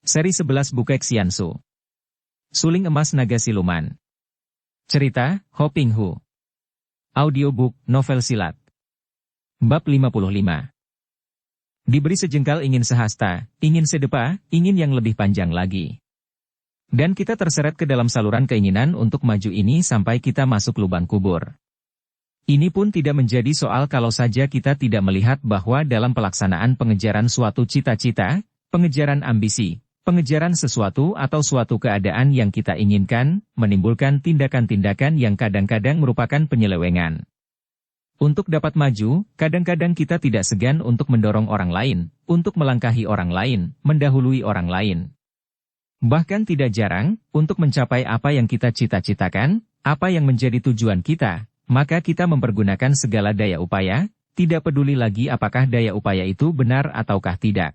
Seri 11 Bukek Xiansu. Suling Emas Naga Siluman. Cerita, Ho Ping Hu. Audiobook, novel silat. Bab 55. Diberi sejengkal ingin sehasta, ingin sedepa, ingin yang lebih panjang lagi. Dan kita terseret ke dalam saluran keinginan untuk maju ini sampai kita masuk lubang kubur. Ini pun tidak menjadi soal kalau saja kita tidak melihat bahwa dalam pelaksanaan pengejaran suatu cita-cita, pengejaran ambisi, pengejaran sesuatu atau suatu keadaan yang kita inginkan, menimbulkan tindakan-tindakan yang kadang-kadang merupakan penyelewengan. Untuk dapat maju, kadang-kadang kita tidak segan untuk mendorong orang lain, untuk melangkahi orang lain, mendahului orang lain. Bahkan tidak jarang, untuk mencapai apa yang kita cita-citakan, apa yang menjadi tujuan kita, maka kita mempergunakan segala daya upaya, tidak peduli lagi apakah daya upaya itu benar ataukah tidak.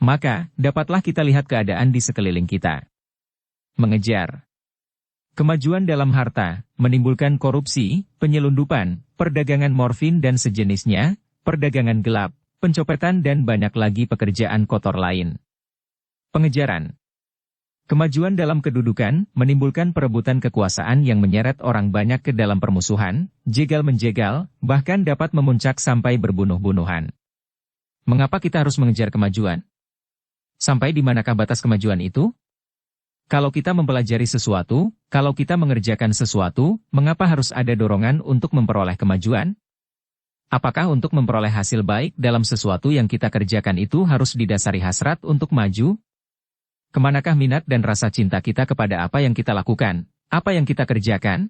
Maka, dapatlah kita lihat keadaan di sekeliling kita. Mengejar kemajuan dalam harta, menimbulkan korupsi, penyelundupan, perdagangan morfin dan sejenisnya, perdagangan gelap, pencopetan dan banyak lagi pekerjaan kotor lain. Pengejaran kemajuan dalam kedudukan, menimbulkan perebutan kekuasaan yang menyeret orang banyak ke dalam permusuhan, jegal-menjegal, bahkan dapat memuncak sampai berbunuh-bunuhan. Mengapa kita harus mengejar kemajuan? Sampai di manakah batas kemajuan itu? Kalau kita mempelajari sesuatu, kalau kita mengerjakan sesuatu, mengapa harus ada dorongan untuk memperoleh kemajuan? Apakah untuk memperoleh hasil baik dalam sesuatu yang kita kerjakan itu harus didasari hasrat untuk maju? Kemanakah minat dan rasa cinta kita kepada apa yang kita lakukan, apa yang kita kerjakan?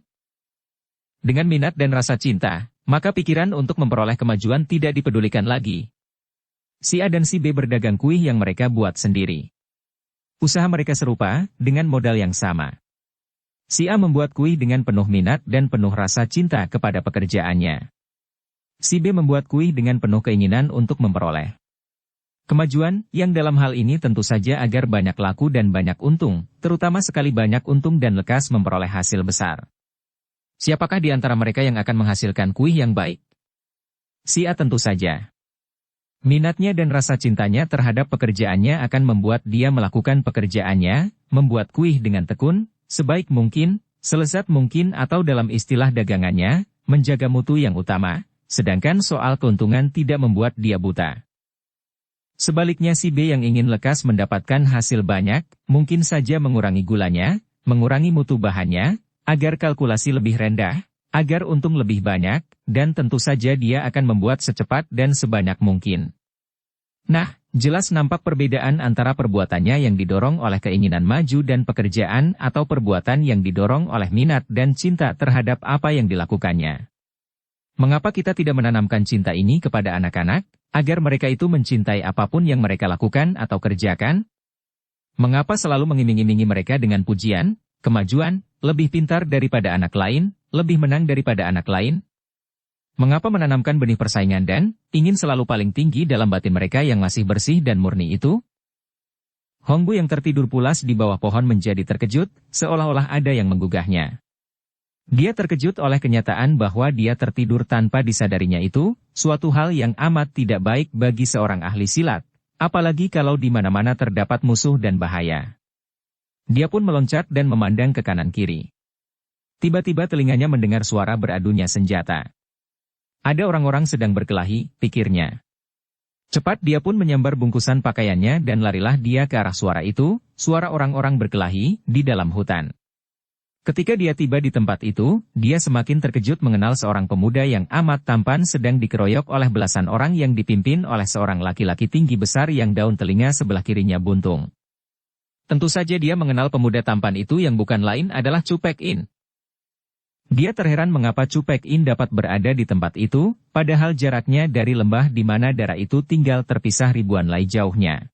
Dengan minat dan rasa cinta, maka pikiran untuk memperoleh kemajuan tidak dipedulikan lagi. Si A dan si B berdagang kuih yang mereka buat sendiri. Usaha mereka serupa, dengan modal yang sama. Si A membuat kuih dengan penuh minat dan penuh rasa cinta kepada pekerjaannya. Si B membuat kuih dengan penuh keinginan untuk memperoleh kemajuan, yang dalam hal ini tentu saja agar banyak laku dan banyak untung, terutama sekali banyak untung dan lekas memperoleh hasil besar. Siapakah di antara mereka yang akan menghasilkan kuih yang baik? Si A tentu saja. Minatnya dan rasa cintanya terhadap pekerjaannya akan membuat dia melakukan pekerjaannya, membuat kuih dengan tekun, sebaik mungkin, selezat mungkin atau dalam istilah dagangannya, menjaga mutu yang utama, sedangkan soal keuntungan tidak membuat dia buta. Sebaliknya si B yang ingin lekas mendapatkan hasil banyak, mungkin saja mengurangi gulanya, mengurangi mutu bahannya, agar kalkulasi lebih rendah, agar untung lebih banyak, dan tentu saja dia akan membuat secepat dan sebanyak mungkin. Nah, jelas nampak perbedaan antara perbuatannya yang didorong oleh keinginan maju dan pekerjaan atau perbuatan yang didorong oleh minat dan cinta terhadap apa yang dilakukannya. Mengapa kita tidak menanamkan cinta ini kepada anak-anak, agar mereka itu mencintai apapun yang mereka lakukan atau kerjakan? Mengapa selalu mengiming-imingi mereka dengan pujian, kemajuan, lebih pintar daripada anak lain, lebih menang daripada anak lain? Mengapa menanamkan benih persaingan dan ingin selalu paling tinggi dalam batin mereka yang masih bersih dan murni itu? Hongbu yang tertidur pulas di bawah pohon menjadi terkejut, seolah-olah ada yang menggugahnya. Dia terkejut oleh kenyataan bahwa dia tertidur tanpa disadarinya itu, suatu hal yang amat tidak baik bagi seorang ahli silat, apalagi kalau di mana-mana terdapat musuh dan bahaya. Dia pun meloncat dan memandang ke kanan-kiri. Tiba-tiba telinganya mendengar suara beradunya senjata. Ada orang-orang sedang berkelahi, pikirnya. Cepat dia pun menyambar bungkusan pakaiannya dan larilah dia ke arah suara itu, suara orang-orang berkelahi, di dalam hutan. Ketika dia tiba di tempat itu, dia semakin terkejut mengenal seorang pemuda yang amat tampan sedang dikeroyok oleh belasan orang yang dipimpin oleh seorang laki-laki tinggi besar yang daun telinga sebelah kirinya buntung. Tentu saja dia mengenal pemuda tampan itu yang bukan lain adalah Chu Pek In. Dia terheran mengapa Chu Pek In dapat berada di tempat itu, padahal jaraknya dari lembah di mana darah itu tinggal terpisah ribuan lai jauhnya.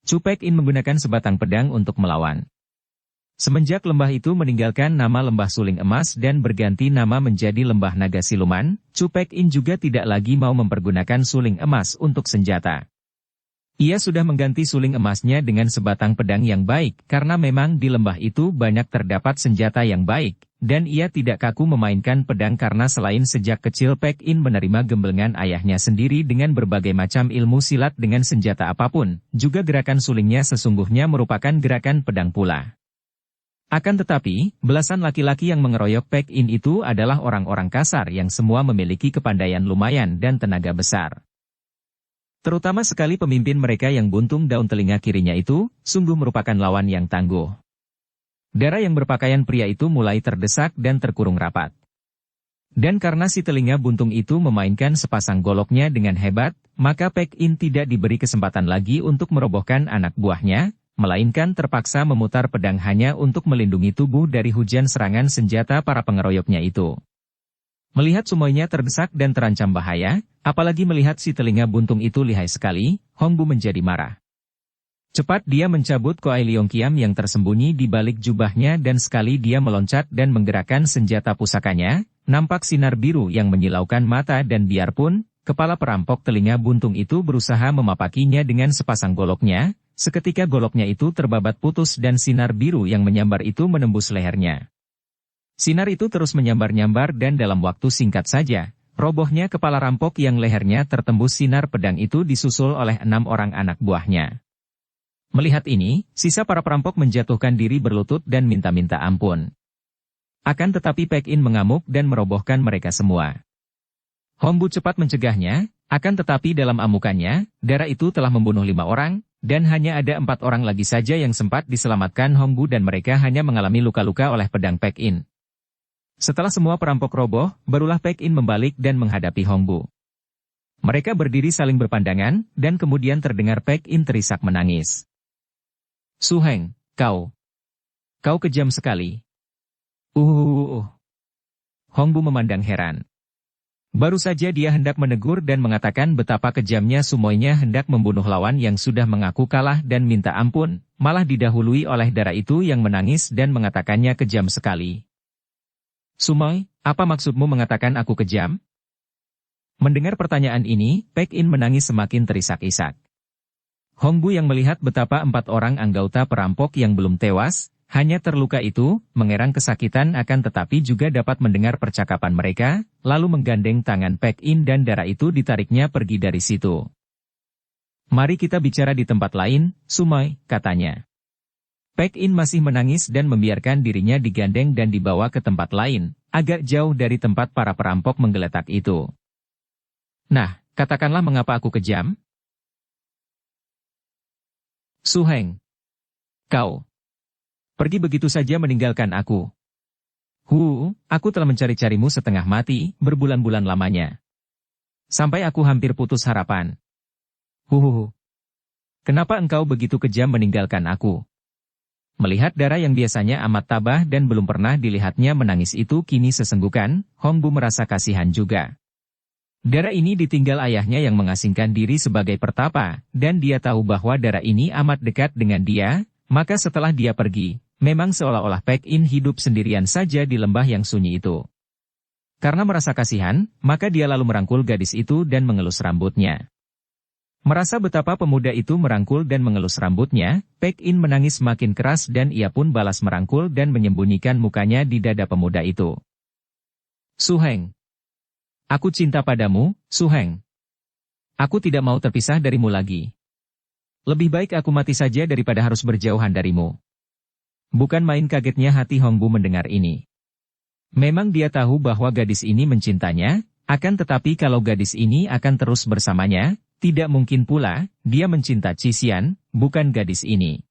Chu Pek In menggunakan sebatang pedang untuk melawan. Semenjak lembah itu meninggalkan nama Lembah Suling Emas dan berganti nama menjadi Lembah Naga Siluman, Chu Pek In juga tidak lagi mau mempergunakan suling emas untuk senjata. Ia sudah mengganti suling emasnya dengan sebatang pedang yang baik, karena memang di lembah itu banyak terdapat senjata yang baik, dan ia tidak kaku memainkan pedang karena selain sejak kecil Paek In menerima gemblengan ayahnya sendiri dengan berbagai macam ilmu silat dengan senjata apapun, juga gerakan sulingnya sesungguhnya merupakan gerakan pedang pula. Akan tetapi, belasan laki-laki yang mengeroyok Paek In itu adalah orang-orang kasar yang semua memiliki kepandaian lumayan dan tenaga besar. Terutama sekali pemimpin mereka yang buntung daun telinga kirinya itu, sungguh merupakan lawan yang tangguh. Darah yang berpakaian pria itu mulai terdesak dan terkurung rapat. Dan karena si telinga buntung itu memainkan sepasang goloknya dengan hebat, maka Paek In tidak diberi kesempatan lagi untuk merobohkan anak buahnya, melainkan terpaksa memutar pedang hanya untuk melindungi tubuh dari hujan serangan senjata para pengeroyoknya itu. Melihat semuanya terdesak dan terancam bahaya, apalagi melihat si telinga buntung itu lihai sekali, Hong Bu menjadi marah. Cepat dia mencabut Koai Leong Kiam yang tersembunyi di balik jubahnya dan sekali dia meloncat dan menggerakkan senjata pusakanya, nampak sinar biru yang menyilaukan mata dan biarpun, kepala perampok telinga buntung itu berusaha memapakinya dengan sepasang goloknya, seketika goloknya itu terbabat putus dan sinar biru yang menyambar itu menembus lehernya. Sinar itu terus menyambar-nyambar dan dalam waktu singkat saja, robohnya kepala rampok yang lehernya tertembus sinar pedang itu disusul oleh 6 orang anak buahnya. Melihat ini, sisa para perampok menjatuhkan diri berlutut dan minta-minta ampun. Akan tetapi Paek In mengamuk dan merobohkan mereka semua. Hong Bu cepat mencegahnya, akan tetapi dalam amukannya, darah itu telah membunuh 5 orang, dan hanya ada 4 orang lagi saja yang sempat diselamatkan Hong Bu dan mereka hanya mengalami luka-luka oleh pedang Paek In. Setelah semua perampok roboh, barulah Paek In membalik dan menghadapi Hong Bu. Mereka berdiri saling berpandangan, dan kemudian terdengar Paek In terisak menangis. Su Heng, kau kejam sekali. Hong Bu memandang heran. Baru saja dia hendak menegur dan mengatakan betapa kejamnya Sumoynya hendak membunuh lawan yang sudah mengaku kalah dan minta ampun, malah didahului oleh darah itu yang menangis dan mengatakannya kejam sekali. Sumoy, apa maksudmu mengatakan aku kejam? Mendengar pertanyaan ini, Paek In menangis semakin terisak-isak. Hong Bu yang melihat betapa 4 orang anggota perampok yang belum tewas, hanya terluka itu, mengerang kesakitan akan tetapi juga dapat mendengar percakapan mereka, lalu menggandeng tangan Paek In dan darah itu ditariknya pergi dari situ. Mari kita bicara di tempat lain, Sumoy, katanya. Paek In masih menangis dan membiarkan dirinya digandeng dan dibawa ke tempat lain, agak jauh dari tempat para perampok menggeletak itu. Nah, katakanlah mengapa aku kejam? Su Heng, kau pergi begitu saja meninggalkan aku. Aku telah mencari-carimu setengah mati, berbulan-bulan lamanya. Sampai aku hampir putus harapan. Kenapa engkau begitu kejam meninggalkan aku? Melihat darah yang biasanya amat tabah dan belum pernah dilihatnya menangis itu kini sesenggukan, Hong Bu merasa kasihan juga. Darah ini ditinggal ayahnya yang mengasingkan diri sebagai pertapa, dan dia tahu bahwa darah ini amat dekat dengan dia, maka setelah dia pergi, memang seolah-olah Paek In hidup sendirian saja di lembah yang sunyi itu. Karena merasa kasihan, maka dia lalu merangkul gadis itu dan mengelus rambutnya. Merasa betapa pemuda itu merangkul dan mengelus rambutnya, Paek In menangis makin keras dan ia pun balas merangkul dan menyembunyikan mukanya di dada pemuda itu. Su Heng, aku cinta padamu, Su Heng. Aku tidak mau terpisah darimu lagi. Lebih baik aku mati saja daripada harus berjauhan darimu. Bukan main kagetnya hati Hong Bu mendengar ini. Memang dia tahu bahwa gadis ini mencintanya, akan tetapi kalau gadis ini akan terus bersamanya, tidak mungkin pula, dia mencinta Cisian, bukan gadis ini.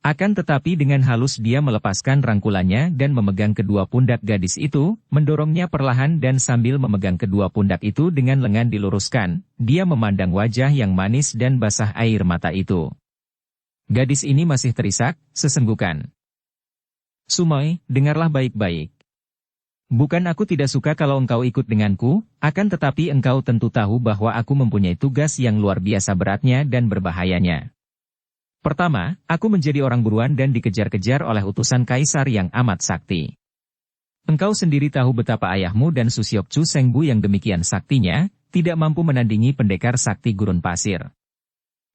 Akan tetapi dengan halus dia melepaskan rangkulannya dan memegang kedua pundak gadis itu, mendorongnya perlahan dan sambil memegang kedua pundak itu dengan lengan diluruskan, dia memandang wajah yang manis dan basah air mata itu. Gadis ini masih terisak, sesenggukan. Sumoy, dengarlah baik-baik. Bukan aku tidak suka kalau engkau ikut denganku, akan tetapi engkau tentu tahu bahwa aku mempunyai tugas yang luar biasa beratnya dan berbahayanya. Pertama, aku menjadi orang buruan dan dikejar-kejar oleh utusan kaisar yang amat sakti. Engkau sendiri tahu betapa ayahmu dan Susiok Chu Sengbu yang demikian saktinya, tidak mampu menandingi pendekar sakti gurun pasir.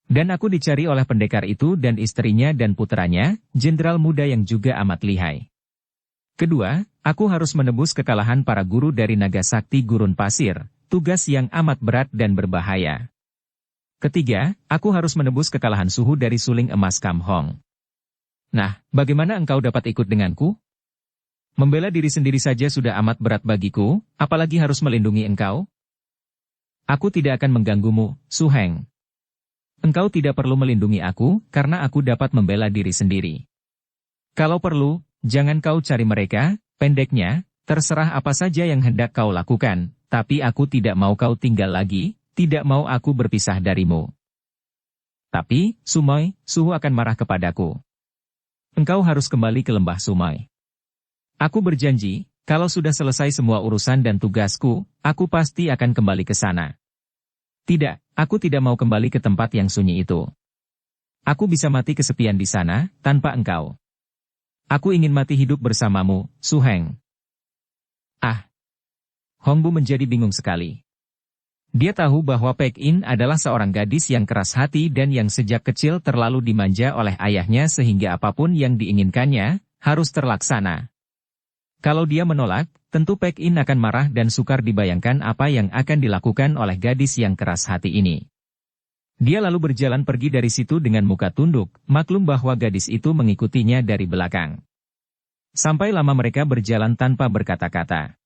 Dan aku dicari oleh pendekar itu dan istrinya dan putranya, jenderal muda yang juga amat lihai. Kedua, aku harus menebus kekalahan para guru dari naga sakti gurun pasir, tugas yang amat berat dan berbahaya. Ketiga, aku harus menebus kekalahan suhu dari suling emas Kam Hong. Nah, bagaimana engkau dapat ikut denganku? Membela diri sendiri saja sudah amat berat bagiku, apalagi harus melindungi engkau? Aku tidak akan mengganggumu, Su Heng. Engkau tidak perlu melindungi aku, karena aku dapat membela diri sendiri. Kalau perlu, jangan kau cari mereka, pendeknya, terserah apa saja yang hendak kau lakukan, tapi aku tidak mau kau tinggal lagi, tidak mau aku berpisah darimu. Tapi, Sumoy, Suhu akan marah kepadaku. Engkau harus kembali ke lembah Sumoy. Aku berjanji, kalau sudah selesai semua urusan dan tugasku, aku pasti akan kembali ke sana. Tidak, aku tidak mau kembali ke tempat yang sunyi itu. Aku bisa mati kesepian di sana, tanpa engkau. Aku ingin mati hidup bersamamu, Su Heng. Ah! Hong Bu menjadi bingung sekali. Dia tahu bahwa Pek In adalah seorang gadis yang keras hati dan yang sejak kecil terlalu dimanja oleh ayahnya sehingga apapun yang diinginkannya, harus terlaksana. Kalau dia menolak, tentu Pek In akan marah dan sukar dibayangkan apa yang akan dilakukan oleh gadis yang keras hati ini. Dia lalu berjalan pergi dari situ dengan muka tunduk, maklum bahwa gadis itu mengikutinya dari belakang. Sampai lama mereka berjalan tanpa berkata-kata.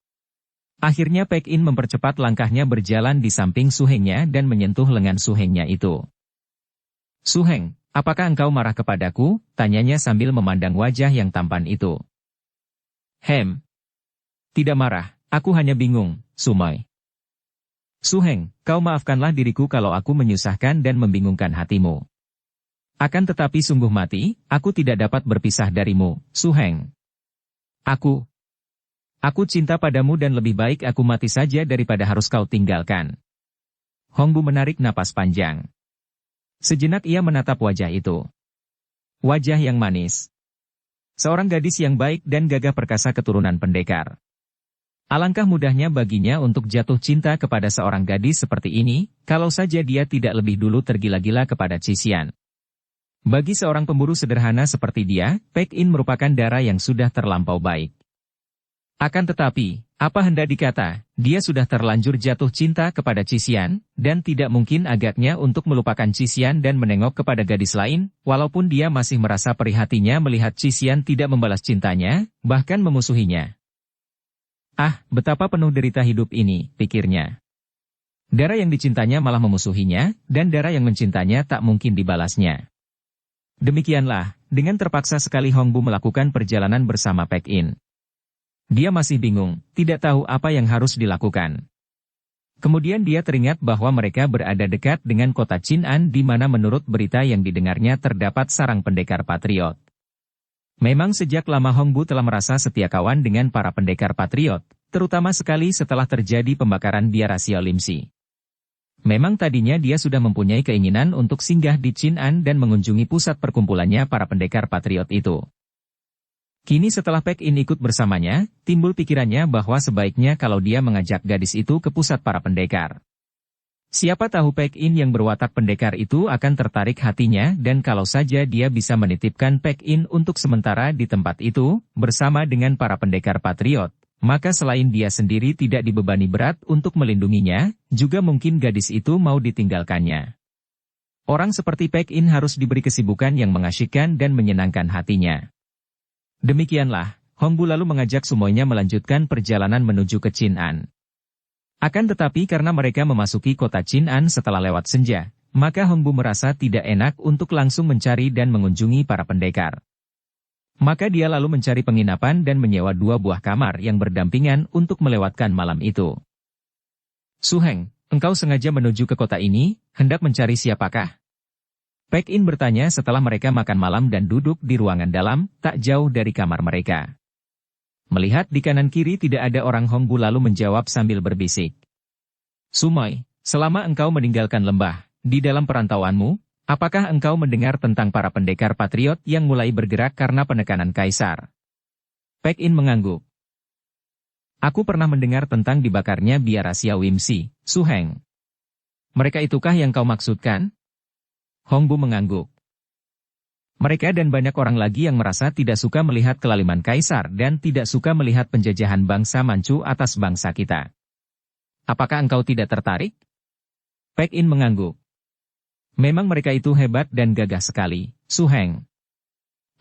Akhirnya Pek In mempercepat langkahnya berjalan di samping Su Hengnya dan menyentuh lengan Su Hengnya itu. Su Heng, apakah engkau marah kepadaku? Tanyanya sambil memandang wajah yang tampan itu. Tidak marah, aku hanya bingung, Sumoy. Su Heng, kau maafkanlah diriku kalau aku menyusahkan dan membingungkan hatimu. Akan tetapi sungguh mati, aku tidak dapat berpisah darimu, Su Heng. Aku cinta padamu dan lebih baik aku mati saja daripada harus kau tinggalkan. Hong Bu menarik napas panjang. Sejenak ia menatap wajah itu. Wajah yang manis. Seorang gadis yang baik dan gagah perkasa keturunan pendekar. Alangkah mudahnya baginya untuk jatuh cinta kepada seorang gadis seperti ini, kalau saja dia tidak lebih dulu tergila-gila kepada Cisian. Bagi seorang pemburu sederhana seperti dia, Pek In merupakan darah yang sudah terlampau baik. Akan tetapi, apa hendak dikata, dia sudah terlanjur jatuh cinta kepada Cisian, dan tidak mungkin agaknya untuk melupakan Cisian dan menengok kepada gadis lain, walaupun dia masih merasa perih hatinya melihat Cisian tidak membalas cintanya, bahkan memusuhinya. Ah, betapa penuh derita hidup ini, pikirnya. Darah yang dicintanya malah memusuhinya, dan darah yang mencintanya tak mungkin dibalasnya. Demikianlah, dengan terpaksa sekali Hong Bu melakukan perjalanan bersama Pek In. Dia masih bingung, tidak tahu apa yang harus dilakukan. Kemudian dia teringat bahwa mereka berada dekat dengan kota Chin'an di mana menurut berita yang didengarnya terdapat sarang pendekar patriot. Memang sejak lama Hong Bu telah merasa setia kawan dengan para pendekar patriot, terutama sekali setelah terjadi pembakaran biara Xiao Limsi. Memang tadinya dia sudah mempunyai keinginan untuk singgah di Chin'an dan mengunjungi pusat perkumpulannya para pendekar patriot itu. Kini setelah Pek In ikut bersamanya, timbul pikirannya bahwa sebaiknya kalau dia mengajak gadis itu ke pusat para pendekar. Siapa tahu Pek In yang berwatak pendekar itu akan tertarik hatinya dan kalau saja dia bisa menitipkan Pek In untuk sementara di tempat itu, bersama dengan para pendekar patriot, maka selain dia sendiri tidak dibebani berat untuk melindunginya, juga mungkin gadis itu mau ditinggalkannya. Orang seperti Pek In harus diberi kesibukan yang mengasyikkan dan menyenangkan hatinya. Demikianlah, Hong Bu lalu mengajak Sumoynya melanjutkan perjalanan menuju ke Chin'an. Akan tetapi karena mereka memasuki kota Chin'an setelah lewat senja, maka Hong Bu merasa tidak enak untuk langsung mencari dan mengunjungi para pendekar. Maka dia lalu mencari penginapan dan menyewa 2 buah kamar yang berdampingan untuk melewatkan malam itu. Su Heng, engkau sengaja menuju ke kota ini, hendak mencari siapakah? Pek In bertanya setelah mereka makan malam dan duduk di ruangan dalam, tak jauh dari kamar mereka. Melihat di kanan kiri tidak ada orang, Hong Bu lalu menjawab sambil berbisik. Sumoy, selama engkau meninggalkan lembah, di dalam perantauanmu, apakah engkau mendengar tentang para pendekar patriot yang mulai bergerak karena penekanan kaisar? Pek In mengangguk. Aku pernah mendengar tentang dibakarnya biara Xiao Limsi, Su Heng. Mereka itukah yang kau maksudkan? Hongbu mengangguk. Mereka dan banyak orang lagi yang merasa tidak suka melihat kelaliman kaisar dan tidak suka melihat penjajahan bangsa Manchu atas bangsa kita. Apakah engkau tidak tertarik? Pek In mengangguk. Memang mereka itu hebat dan gagah sekali, Su Heng.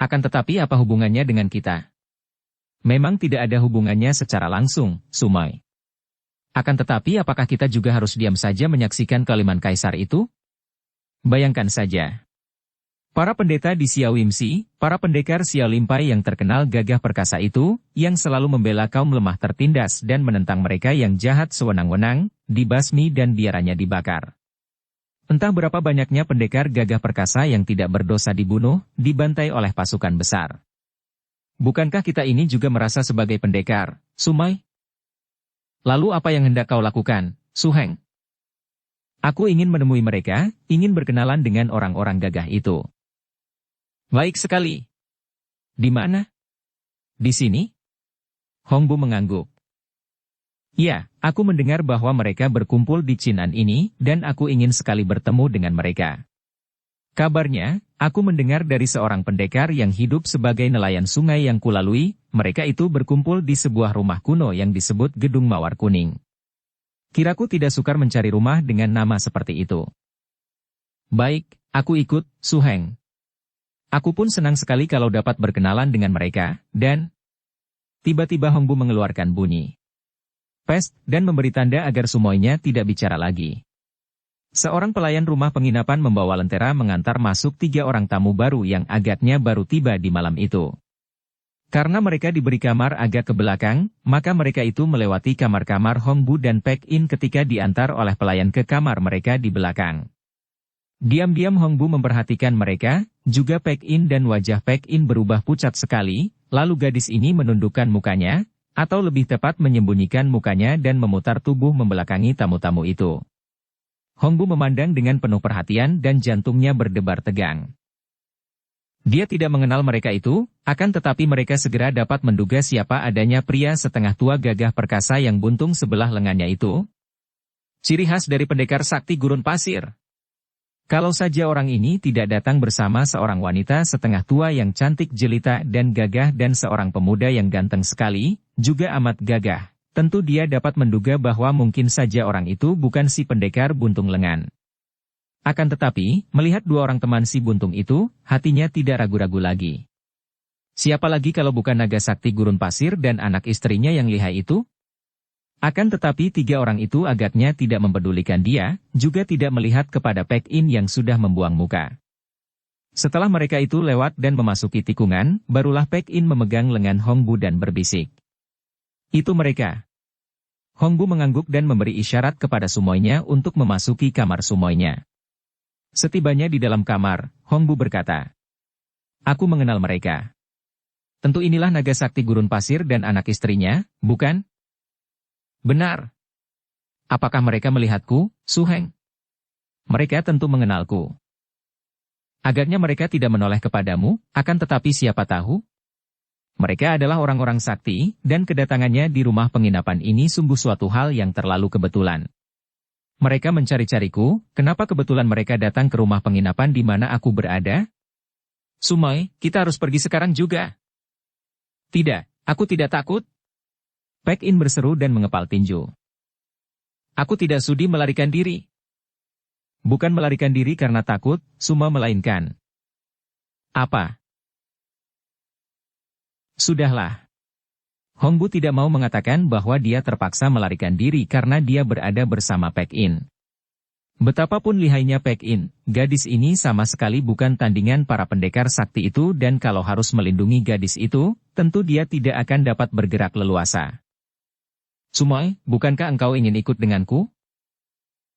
Akan tetapi apa hubungannya dengan kita? Memang tidak ada hubungannya secara langsung, Su Mai. Akan tetapi apakah kita juga harus diam saja menyaksikan kelaliman kaisar itu? Bayangkan saja. Para pendeta di Xiaoyimsi, para pendekar Xiaolimpai yang terkenal gagah perkasa itu, yang selalu membela kaum lemah tertindas dan menentang mereka yang jahat sewenang-wenang, dibasmi dan biarannya dibakar. Entah berapa banyaknya pendekar gagah perkasa yang tidak berdosa dibunuh, dibantai oleh pasukan besar. Bukankah kita ini juga merasa sebagai pendekar, Su Mai? Lalu apa yang hendak kau lakukan, Su Heng? Aku ingin menemui mereka, ingin berkenalan dengan orang-orang gagah itu. Baik sekali. Di mana? Di sini? Hongbu mengangguk. Ya, aku mendengar bahwa mereka berkumpul di Chinan ini, dan aku ingin sekali bertemu dengan mereka. Kabarnya, aku mendengar dari seorang pendekar yang hidup sebagai nelayan sungai yang kulalui, mereka itu berkumpul di sebuah rumah kuno yang disebut Gedung Mawar Kuning. Kiraku tidak sukar mencari rumah dengan nama seperti itu. Baik, aku ikut, Su Heng. Aku pun senang sekali kalau dapat berkenalan dengan mereka, dan... Tiba-tiba Hongbu mengeluarkan bunyi pes dan memberi tanda agar semuanya tidak bicara lagi. Seorang pelayan rumah penginapan membawa lentera mengantar masuk 3 orang tamu baru yang agaknya baru tiba di malam itu. Karena mereka diberi kamar agak ke belakang, maka mereka itu melewati kamar-kamar Hongbu dan Pek In ketika diantar oleh pelayan ke kamar mereka di belakang. Diam-diam Hongbu memperhatikan mereka, juga Pek In dan wajah Pek In berubah pucat sekali, lalu gadis ini menundukkan mukanya, atau lebih tepat menyembunyikan mukanya dan memutar tubuh membelakangi tamu-tamu itu. Hongbu memandang dengan penuh perhatian dan jantungnya berdebar tegang. Dia tidak mengenal mereka itu, akan tetapi mereka segera dapat menduga siapa adanya pria setengah tua gagah perkasa yang buntung sebelah lengannya itu. Ciri khas dari pendekar sakti gurun pasir. Kalau saja orang ini tidak datang bersama seorang wanita setengah tua yang cantik jelita dan gagah dan seorang pemuda yang ganteng sekali, juga amat gagah, tentu dia dapat menduga bahwa mungkin saja orang itu bukan si pendekar buntung lengan. Akan tetapi, melihat 2 orang teman si buntung itu, hatinya tidak ragu-ragu lagi. Siapa lagi kalau bukan naga sakti gurun pasir dan anak istrinya yang lihai itu? Akan tetapi 3 orang itu agaknya tidak mempedulikan dia, juga tidak melihat kepada Pek In yang sudah membuang muka. Setelah mereka itu lewat dan memasuki tikungan, barulah Pek In memegang lengan Hongbu dan berbisik. Itu mereka. Hongbu mengangguk dan memberi isyarat kepada Sumoinya untuk memasuki kamar Sumoinya. Setibanya di dalam kamar, Hongbu berkata, "Aku mengenal mereka. Tentu inilah naga sakti gurun pasir dan anak istrinya, bukan?" "Benar. Apakah mereka melihatku, Su Heng?" "Mereka tentu mengenalku." "Agaknya mereka tidak menoleh kepadamu, akan tetapi siapa tahu? Mereka adalah orang-orang sakti, dan kedatangannya di rumah penginapan ini sungguh suatu hal yang terlalu kebetulan. Mereka mencari-cariku, kenapa kebetulan mereka datang ke rumah penginapan di mana aku berada?" "Sumai, kita harus pergi sekarang juga." "Tidak, aku tidak takut." Pek In berseru dan mengepal tinju. "Aku tidak sudi melarikan diri." "Bukan melarikan diri karena takut, Suma, melainkan." "Apa?" "Sudahlah." Hongbu tidak mau mengatakan bahwa dia terpaksa melarikan diri karena dia berada bersama Pek In. Betapapun lihainya Pek In, gadis ini sama sekali bukan tandingan para pendekar sakti itu dan kalau harus melindungi gadis itu, tentu dia tidak akan dapat bergerak leluasa. "Sumai, bukankah engkau ingin ikut denganku?"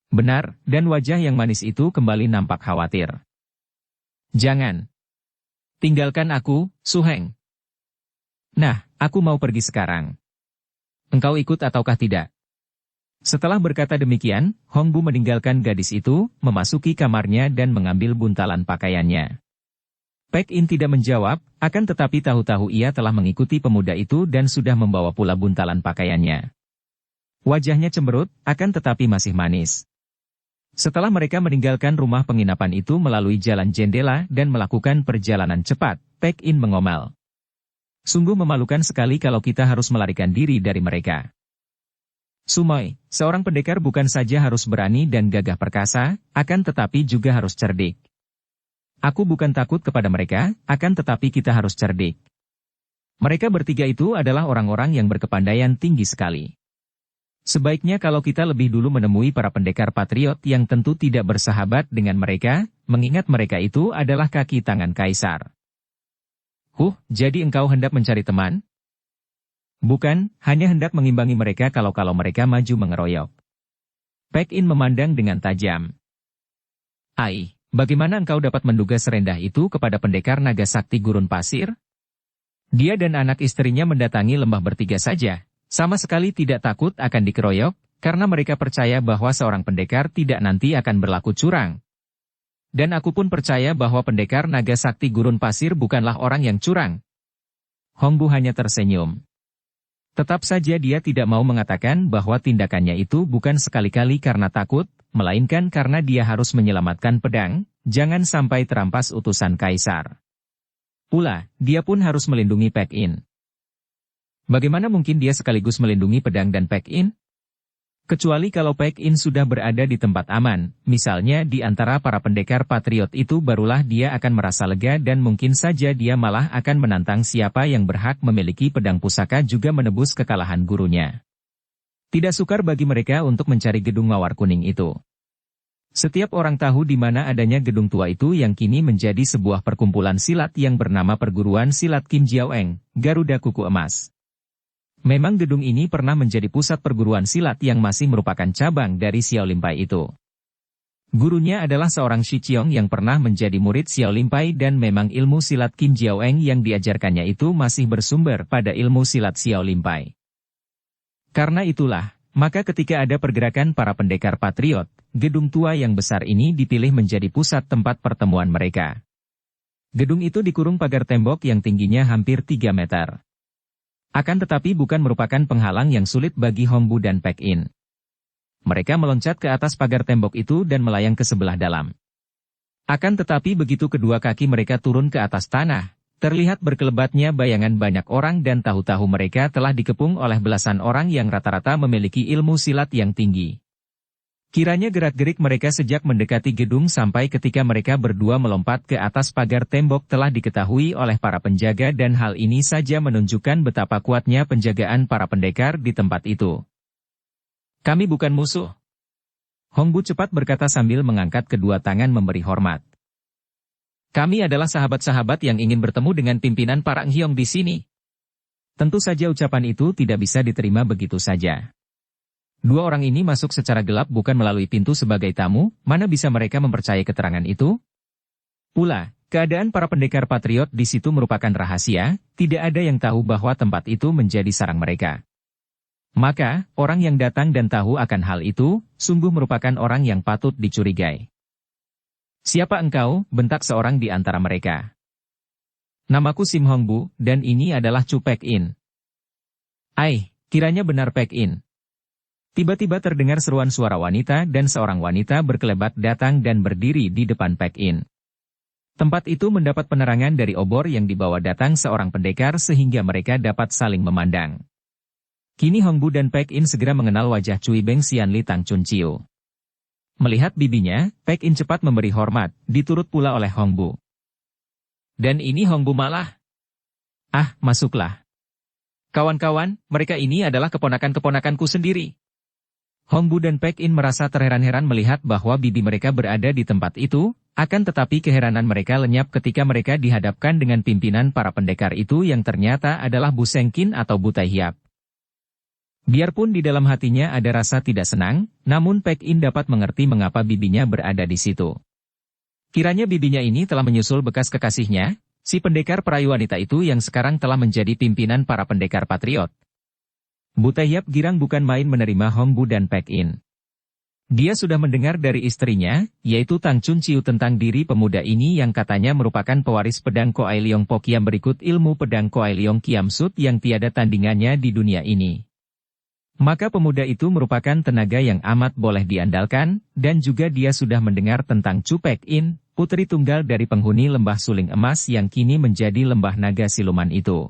"Benar," dan wajah yang manis itu kembali nampak khawatir. "Jangan. Tinggalkan aku, Su Heng." "Nah, aku mau pergi sekarang. Engkau ikut ataukah tidak?" Setelah berkata demikian, Hongbu meninggalkan gadis itu, memasuki kamarnya dan mengambil buntalan pakaiannya. Pek In tidak menjawab, akan tetapi tahu-tahu ia telah mengikuti pemuda itu dan sudah membawa pula buntalan pakaiannya. Wajahnya cemberut, akan tetapi masih manis. Setelah mereka meninggalkan rumah penginapan itu melalui jalan jendela dan melakukan perjalanan cepat, Paek In mengomel. Sungguh memalukan sekali kalau kita harus melarikan diri dari mereka. Sumoy, seorang pendekar bukan saja harus berani dan gagah perkasa, akan tetapi juga harus cerdik. Aku bukan takut kepada mereka, akan tetapi kita harus cerdik. Mereka bertiga itu adalah orang-orang yang berkepandaian tinggi sekali. Sebaiknya kalau kita lebih dulu menemui para pendekar patriot yang tentu tidak bersahabat dengan mereka, mengingat mereka itu adalah kaki tangan kaisar. Jadi engkau hendak mencari teman? Bukan, hanya hendak mengimbangi mereka kalau mereka maju mengeroyok. Paek In memandang dengan tajam. Bagaimana engkau dapat menduga serendah itu kepada pendekar naga sakti gurun pasir? Dia dan anak istrinya mendatangi lembah bertiga saja. Sama sekali tidak takut akan dikeroyok, karena mereka percaya bahwa seorang pendekar tidak nanti akan berlaku curang. Dan aku pun percaya bahwa pendekar naga sakti gurun pasir bukanlah orang yang curang. Hongbu hanya tersenyum. Tetap saja dia tidak mau mengatakan bahwa tindakannya itu bukan sekali-kali karena takut, melainkan karena dia harus menyelamatkan pedang, jangan sampai terampas utusan kaisar. Pula, dia pun harus melindungi Paek In. Bagaimana mungkin dia sekaligus melindungi pedang dan Paek In? Kecuali kalau Paek In sudah berada di tempat aman, misalnya di antara para pendekar patriot itu barulah dia akan merasa lega dan mungkin saja dia malah akan menantang siapa yang berhak memiliki pedang pusaka juga menebus kekalahan gurunya. Tidak sukar bagi mereka untuk mencari gedung mawar kuning itu. Setiap orang tahu di mana adanya gedung tua itu yang kini menjadi sebuah perkumpulan silat yang bernama Perguruan Silat Kim Jiaoeng, Garuda Kuku Emas. Memang gedung ini pernah menjadi pusat perguruan silat yang masih merupakan cabang dari Xiao Limpai itu. Gurunya adalah seorang Shi Qiong yang pernah menjadi murid Xiao Limpai dan memang ilmu silat Kim Jiaoeng yang diajarkannya itu masih bersumber pada ilmu silat Xiao Limpai. Karena itulah, maka ketika ada pergerakan para pendekar patriot, gedung tua yang besar ini dipilih menjadi pusat tempat pertemuan mereka. Gedung itu dikurung pagar tembok yang tingginya hampir 3 meter. Akan tetapi bukan merupakan penghalang yang sulit bagi Hongbu dan Paek In. Mereka meloncat ke atas pagar tembok itu dan melayang ke sebelah dalam. Akan tetapi begitu kedua kaki mereka turun ke atas tanah, terlihat berkelebatnya bayangan banyak orang dan tahu-tahu mereka telah dikepung oleh belasan orang yang rata-rata memiliki ilmu silat yang tinggi. Kiranya gerak-gerik mereka sejak mendekati gedung sampai ketika mereka berdua melompat ke atas pagar tembok telah diketahui oleh para penjaga dan hal ini saja menunjukkan betapa kuatnya penjagaan para pendekar di tempat itu. Kami bukan musuh. Hongbu cepat berkata sambil mengangkat kedua tangan memberi hormat. Kami adalah sahabat-sahabat yang ingin bertemu dengan pimpinan Parang Hyong di sini. Tentu saja ucapan itu tidak bisa diterima begitu saja. Dua orang ini masuk secara gelap bukan melalui pintu sebagai tamu, mana bisa mereka mempercayai keterangan itu? Pula, keadaan para pendekar patriot di situ merupakan rahasia, tidak ada yang tahu bahwa tempat itu menjadi sarang mereka. Maka, orang yang datang dan tahu akan hal itu, sungguh merupakan orang yang patut dicurigai. Siapa engkau? Bentak seorang di antara mereka. Namaku Sim Hongbu, dan ini adalah Chu Paek In. Kiranya benar Paek In. Tiba-tiba terdengar seruan suara wanita dan seorang wanita berkelebat datang dan berdiri di depan Paek In. Tempat itu mendapat penerangan dari obor yang dibawa datang seorang pendekar sehingga mereka dapat saling memandang. Kini Hongbu dan Paek In segera mengenal wajah Cui Beng Xian Li Tang Chun Chiu. Melihat bibinya, Paek In cepat memberi hormat, diturut pula oleh Hongbu. Dan ini Hongbu malah. Masuklah. Kawan-kawan, mereka ini adalah keponakan-keponakanku sendiri. Hongbu dan Paek In merasa terheran-heran melihat bahwa bibi mereka berada di tempat itu, akan tetapi keheranan mereka lenyap ketika mereka dihadapkan dengan pimpinan para pendekar itu yang ternyata adalah Bu Sengkin atau Bu Tai Hiap. Biarpun di dalam hatinya ada rasa tidak senang, namun Paek In dapat mengerti mengapa bibinya berada di situ. Kiranya bibinya ini telah menyusul bekas kekasihnya, si pendekar perayu wanita itu yang sekarang telah menjadi pimpinan para pendekar patriot. Bu Tai Hiap girang bukan main menerima Hongbu dan Paek In. Dia sudah mendengar dari istrinya, yaitu Tang Chun Chiu tentang diri pemuda ini yang katanya merupakan pewaris pedang Koai Leong Po Kiam berikut ilmu pedang Koai Leong Kiam Sut yang tiada tandingannya di dunia ini. Maka pemuda itu merupakan tenaga yang amat boleh diandalkan, dan juga dia sudah mendengar tentang Chu Pek In, putri tunggal dari penghuni lembah suling emas yang kini menjadi lembah naga siluman itu.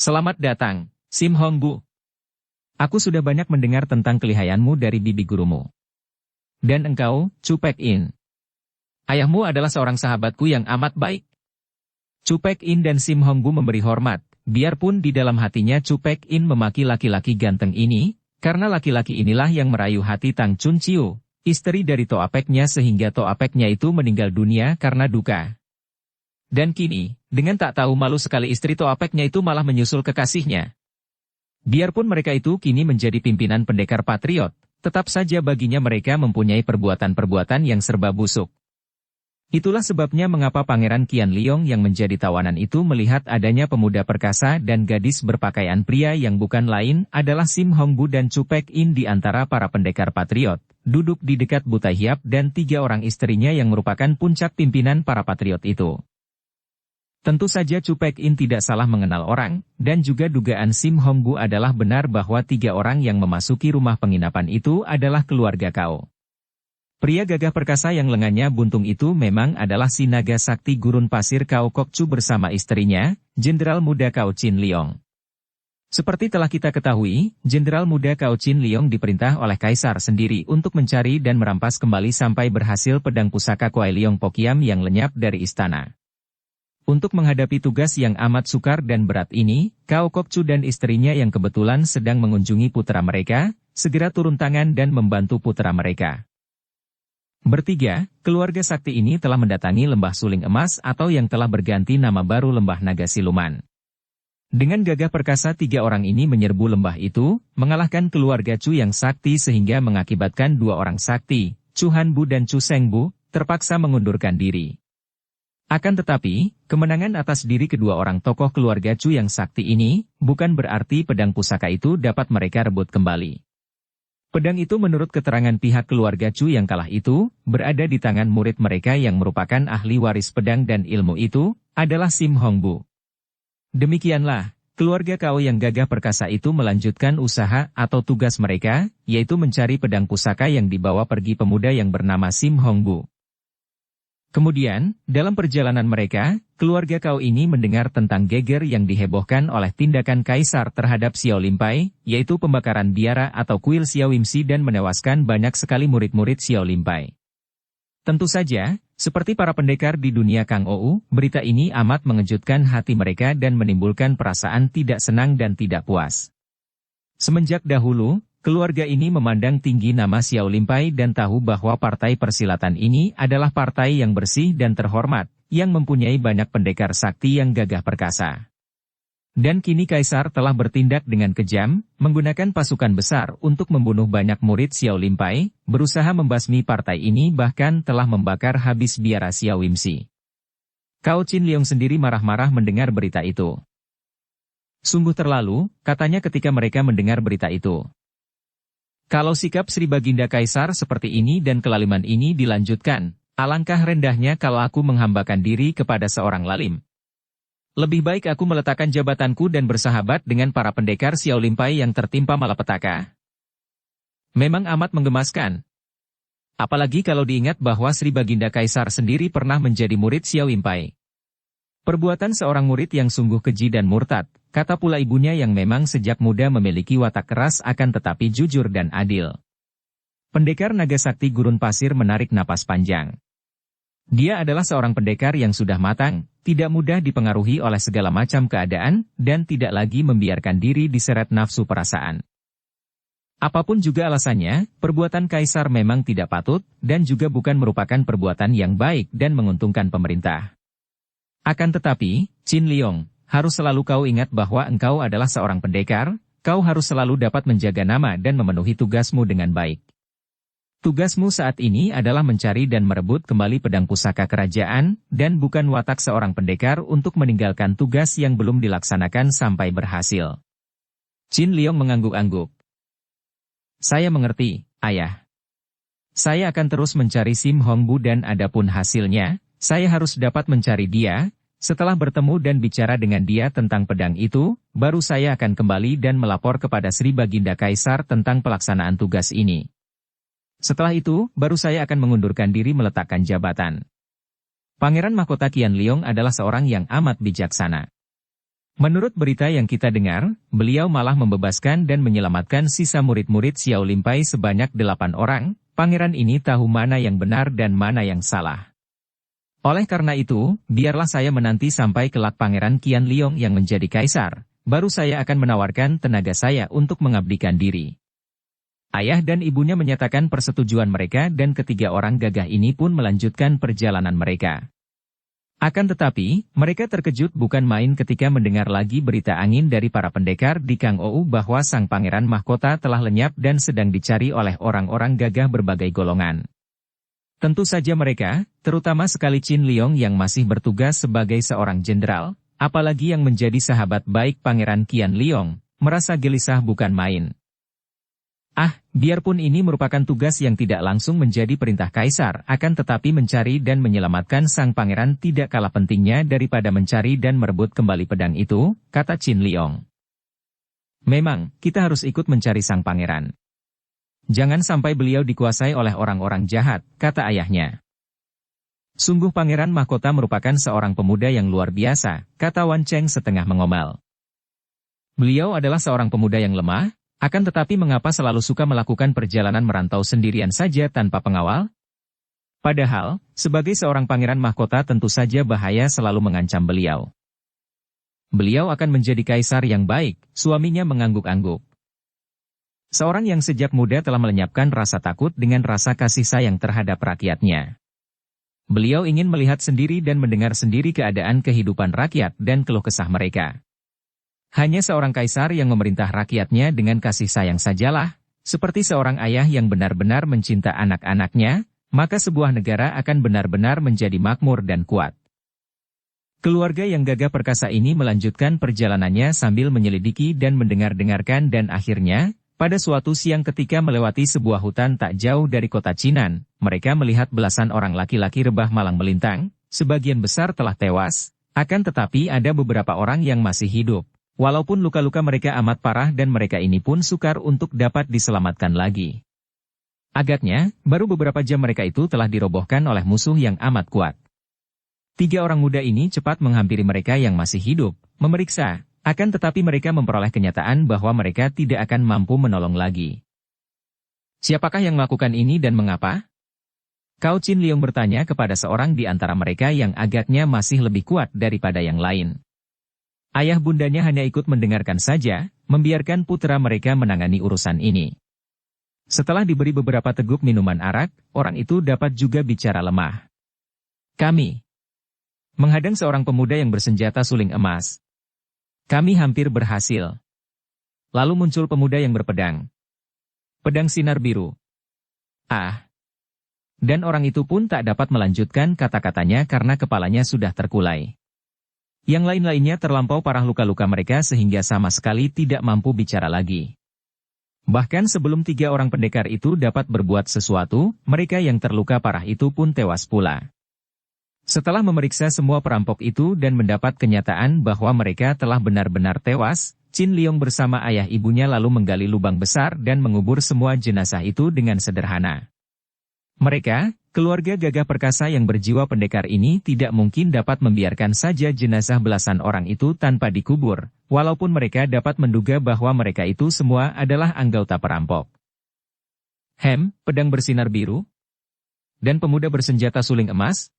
Selamat datang, Sim Hong Bu. Aku sudah banyak mendengar tentang kelihayanmu dari bibi gurumu. Dan engkau, Chu Pek In. Ayahmu adalah seorang sahabatku yang amat baik. Chu Pek In dan Sim Hong Bu memberi hormat. Biarpun di dalam hatinya Chu Pek In memaki laki-laki ganteng ini, karena laki-laki inilah yang merayu hati Tang Chun Chiu, istri dari Toa Peknya sehingga Toa Peknya itu meninggal dunia karena duka. Dan kini, dengan tak tahu malu sekali istri Toa Peknya itu malah menyusul kekasihnya. Biarpun mereka itu kini menjadi pimpinan pendekar patriot, tetap saja baginya mereka mempunyai perbuatan-perbuatan yang serba busuk. Itulah sebabnya mengapa Pangeran Qian Liong yang menjadi tawanan itu melihat adanya pemuda perkasa dan gadis berpakaian pria yang bukan lain adalah Sim Hong Bu dan Chu Pek In di antara para pendekar patriot, duduk di dekat Buta Hiap dan 3 orang istrinya yang merupakan puncak pimpinan para patriot itu. Tentu saja Chu Pek In tidak salah mengenal orang, dan juga dugaan Sim Hong Bu adalah benar bahwa 3 orang yang memasuki rumah penginapan itu adalah keluarga Kao. Pria gagah perkasa yang lengannya buntung itu memang adalah si naga sakti gurun pasir Kao Kok Chu bersama istrinya, Jenderal Muda Kao Chin Liong. Seperti telah kita ketahui, Jenderal Muda Kao Chin Liong diperintah oleh Kaisar sendiri untuk mencari dan merampas kembali sampai berhasil pedang pusaka Kuai Liong Pokiam yang lenyap dari istana. Untuk menghadapi tugas yang amat sukar dan berat ini, Kao Kok Chu dan istrinya yang kebetulan sedang mengunjungi putra mereka, segera turun tangan dan membantu putra mereka. Bertiga, keluarga sakti ini telah mendatangi lembah suling emas atau yang telah berganti nama baru lembah naga siluman. Dengan gagah perkasa 3 orang ini menyerbu lembah itu, mengalahkan keluarga Chu yang sakti sehingga mengakibatkan 2 orang sakti, Chu Han Bu dan Chu Seng Bu, terpaksa mengundurkan diri. Akan tetapi, kemenangan atas diri kedua orang tokoh keluarga Chu yang sakti ini, bukan berarti pedang pusaka itu dapat mereka rebut kembali. Pedang itu menurut keterangan pihak keluarga Chu yang kalah itu, berada di tangan murid mereka yang merupakan ahli waris pedang dan ilmu itu, adalah Sim Hong Bu. Demikianlah, keluarga Kao yang gagah perkasa itu melanjutkan usaha atau tugas mereka, yaitu mencari pedang pusaka yang dibawa pergi pemuda yang bernama Sim Hong Bu. Kemudian, dalam perjalanan mereka, keluarga Kao ini mendengar tentang geger yang dihebohkan oleh tindakan Kaisar terhadap Xiao Limpai, yaitu pembakaran biara atau kuil Xiao Wimsi dan menewaskan banyak sekali murid-murid Xiao Limpai. Tentu saja, seperti para pendekar di dunia Kang Ou, berita ini amat mengejutkan hati mereka dan menimbulkan perasaan tidak senang dan tidak puas. Semenjak dahulu, keluarga ini memandang tinggi nama Xiao Limpai dan tahu bahwa partai persilatan ini adalah partai yang bersih dan terhormat, yang mempunyai banyak pendekar sakti yang gagah perkasa. Dan kini Kaisar telah bertindak dengan kejam, menggunakan pasukan besar untuk membunuh banyak murid Xiao Limpai, berusaha membasmi partai ini bahkan telah membakar habis biara Xiao Wimsi. Kao Chin Liong sendiri marah-marah mendengar berita itu. Sungguh terlalu, katanya ketika mereka mendengar berita itu. Kalau sikap Sri Baginda Kaisar seperti ini dan kelaliman ini dilanjutkan, alangkah rendahnya kalau aku menghambakan diri kepada seorang lalim. Lebih baik aku meletakkan jabatanku dan bersahabat dengan para pendekar Xiao Limpai yang tertimpa malapetaka. Memang amat menggemaskan. Apalagi kalau diingat bahwa Sri Baginda Kaisar sendiri pernah menjadi murid Xiao Limpai. Perbuatan seorang murid yang sungguh keji dan murtad, kata pula ibunya yang memang sejak muda memiliki watak keras akan tetapi jujur dan adil. Pendekar naga sakti gurun pasir menarik napas panjang. Dia adalah seorang pendekar yang sudah matang, tidak mudah dipengaruhi oleh segala macam keadaan, dan tidak lagi membiarkan diri diseret nafsu perasaan. Apapun juga alasannya, perbuatan Kaisar memang tidak patut, dan juga bukan merupakan perbuatan yang baik dan menguntungkan pemerintah. Akan tetapi, Chin Liong, harus selalu kau ingat bahwa engkau adalah seorang pendekar, kau harus selalu dapat menjaga nama dan memenuhi tugasmu dengan baik. Tugasmu saat ini adalah mencari dan merebut kembali pedang pusaka kerajaan, dan bukan watak seorang pendekar untuk meninggalkan tugas yang belum dilaksanakan sampai berhasil. Chin Liong mengangguk-angguk. Saya mengerti, Ayah. Saya akan terus mencari Sim Hong Bu dan adapun hasilnya, saya harus dapat mencari dia, Setelah bertemu dan bicara dengan dia tentang pedang itu, baru saya akan kembali dan melapor kepada Sri Baginda Kaisar tentang pelaksanaan tugas ini. Setelah itu, baru saya akan mengundurkan diri meletakkan jabatan. Pangeran Mahkota Qianliong adalah seorang yang amat bijaksana. Menurut berita yang kita dengar, beliau malah membebaskan dan menyelamatkan sisa murid-murid Xiao Limpai sebanyak 8 orang. Pangeran ini tahu mana yang benar dan mana yang salah. Oleh karena itu, biarlah saya menanti sampai kelak Pangeran Qianliong yang menjadi kaisar, baru saya akan menawarkan tenaga saya untuk mengabdikan diri. Ayah dan ibunya menyatakan persetujuan mereka dan ketiga orang gagah ini pun melanjutkan perjalanan mereka. Akan tetapi, mereka terkejut bukan main ketika mendengar lagi berita angin dari para pendekar di Kangou bahwa sang Pangeran Mahkota telah lenyap dan sedang dicari oleh orang-orang gagah berbagai golongan. Tentu saja mereka, terutama sekali Qin Liong yang masih bertugas sebagai seorang jenderal, apalagi yang menjadi sahabat baik Pangeran Qianliong, merasa gelisah bukan main. Biarpun ini merupakan tugas yang tidak langsung menjadi perintah kaisar, akan tetapi mencari dan menyelamatkan sang pangeran tidak kalah pentingnya daripada mencari dan merebut kembali pedang itu, kata Qin Liong. Memang, kita harus ikut mencari sang pangeran. Jangan sampai beliau dikuasai oleh orang-orang jahat, kata ayahnya. Sungguh Pangeran Mahkota merupakan seorang pemuda yang luar biasa, kata Wan Cheng setengah mengomel. Beliau adalah seorang pemuda yang lemah, akan tetapi mengapa selalu suka melakukan perjalanan merantau sendirian saja tanpa pengawal? Padahal, sebagai seorang Pangeran Mahkota tentu saja bahaya selalu mengancam beliau. Beliau akan menjadi kaisar yang baik, suaminya mengangguk-angguk. Seorang yang sejak muda telah melenyapkan rasa takut dengan rasa kasih sayang terhadap rakyatnya. Beliau ingin melihat sendiri dan mendengar sendiri keadaan kehidupan rakyat dan keluh kesah mereka. Hanya seorang kaisar yang memerintah rakyatnya dengan kasih sayang sajalah, seperti seorang ayah yang benar-benar mencinta anak-anaknya, maka sebuah negara akan benar-benar menjadi makmur dan kuat. Keluarga yang gagah perkasa ini melanjutkan perjalanannya sambil menyelidiki dan mendengar-dengarkan dan akhirnya, pada suatu siang ketika melewati sebuah hutan tak jauh dari kota Chinan, mereka melihat belasan orang laki-laki rebah malang melintang, sebagian besar telah tewas, akan tetapi ada beberapa orang yang masih hidup. Walaupun luka-luka mereka amat parah dan mereka ini pun sukar untuk dapat diselamatkan lagi. Agaknya, baru beberapa jam mereka itu telah dirobohkan oleh musuh yang amat kuat. 3 orang muda ini cepat menghampiri mereka yang masih hidup, memeriksa. Akan tetapi mereka memperoleh kenyataan bahwa mereka tidak akan mampu menolong lagi. Siapakah yang melakukan ini dan mengapa? Kau Qin Liong bertanya kepada seorang di antara mereka yang agaknya masih lebih kuat daripada yang lain. Ayah bundanya hanya ikut mendengarkan saja, membiarkan putra mereka menangani urusan ini. Setelah diberi beberapa teguk minuman arak, orang itu dapat juga bicara lemah. Kami menghadang seorang pemuda yang bersenjata suling emas. Kami hampir berhasil. Lalu muncul pemuda yang berpedang. Pedang sinar biru. Dan orang itu pun tak dapat melanjutkan kata-katanya karena kepalanya sudah terkulai. Yang lain-lainnya terlampau parah luka-luka mereka sehingga sama sekali tidak mampu bicara lagi. Bahkan sebelum 3 orang pendekar itu dapat berbuat sesuatu, mereka yang terluka parah itu pun tewas pula. Setelah memeriksa semua perampok itu dan mendapat kenyataan bahwa mereka telah benar-benar tewas, Qin Liong bersama ayah ibunya lalu menggali lubang besar dan mengubur semua jenazah itu dengan sederhana. Mereka, keluarga gagah perkasa yang berjiwa pendekar ini tidak mungkin dapat membiarkan saja jenazah belasan orang itu tanpa dikubur, walaupun mereka dapat menduga bahwa mereka itu semua adalah anggota perampok. Pedang bersinar biru? Dan pemuda bersenjata suling emas?